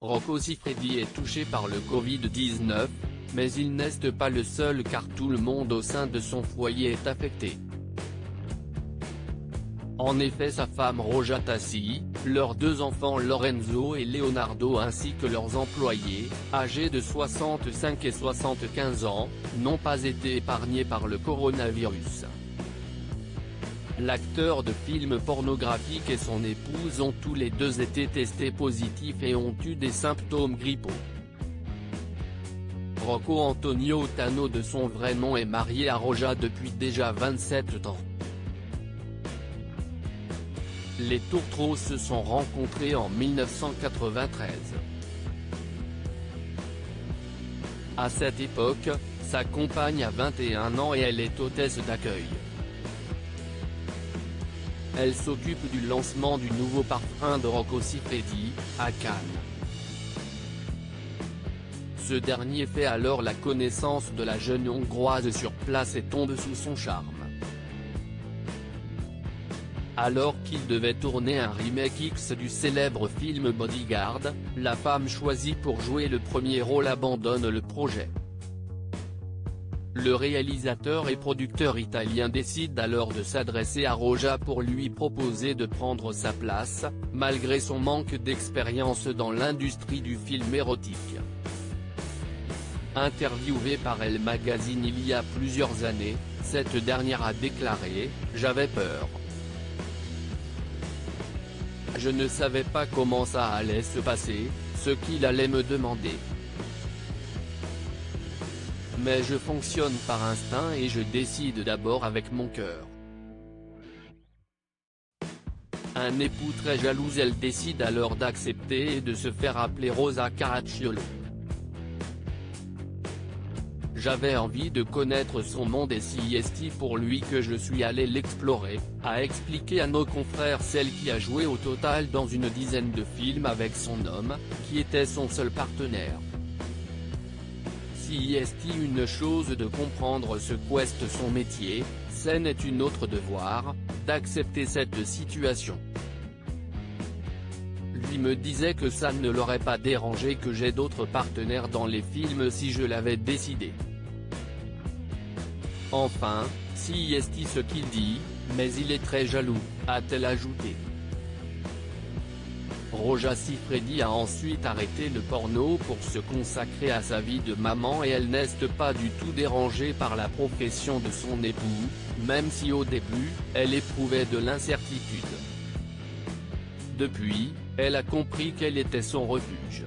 Rocco Siffredi est touché par le Covid-19, mais il n'est pas le seul car tout le monde au sein de son foyer est affecté. En effet, sa femme Roja Tassi, leurs deux enfants Lorenzo et Leonardo ainsi que leurs employés, âgés de 65 et 75 ans, n'ont pas été épargnés par le coronavirus. L'acteur de films pornographiques et son épouse ont tous les deux été testés positifs et ont eu des symptômes grippaux. Rocco Antonio Tano de son vrai nom est marié à Roja depuis déjà 27 ans. Les tourtereaux se sont rencontrés en 1993. À cette époque, sa compagne a 21 ans et elle est hôtesse d'accueil. Elle s'occupe du lancement du nouveau parfum de Rocco Siffredi, à Cannes. Ce dernier fait alors la connaissance de la jeune Hongroise sur place et tombe sous son charme. Alors qu'il devait tourner un remake X du célèbre film Bodyguard, la femme choisie pour jouer le premier rôle abandonne le projet. Le réalisateur et producteur italien décide alors de s'adresser à Roja pour lui proposer de prendre sa place, malgré son manque d'expérience dans l'industrie du film érotique. Interviewée par Elle Magazine il y a plusieurs années, cette dernière a déclaré « J'avais peur. Je ne savais pas comment ça allait se passer, ce qu'il allait me demander. Mais je fonctionne par instinct et je décide d'abord avec mon cœur. » Un époux très jaloux, elle décide alors d'accepter et de se faire appeler Rosa Caracciolo. J'avais envie de connaître son monde et si est pour lui que je suis allé l'explorer, a expliqué à nos confrères celle qui a joué au total dans une dizaine de films avec son homme, qui était son seul partenaire. Si est une chose de comprendre ce qu'est son métier, c'en est une autre de voir, d'accepter cette situation. Lui me disait que ça ne l'aurait pas dérangé que j'ai d'autres partenaires dans les films si je l'avais décidé. Enfin, si est ce qu'il dit, mais il est très jaloux, a-t-elle ajouté. Roja Siffredi a ensuite arrêté le porno pour se consacrer à sa vie de maman et elle n'est pas du tout dérangée par la profession de son époux, même si au début, elle éprouvait de l'incertitude. Depuis, elle a compris quel était son refuge.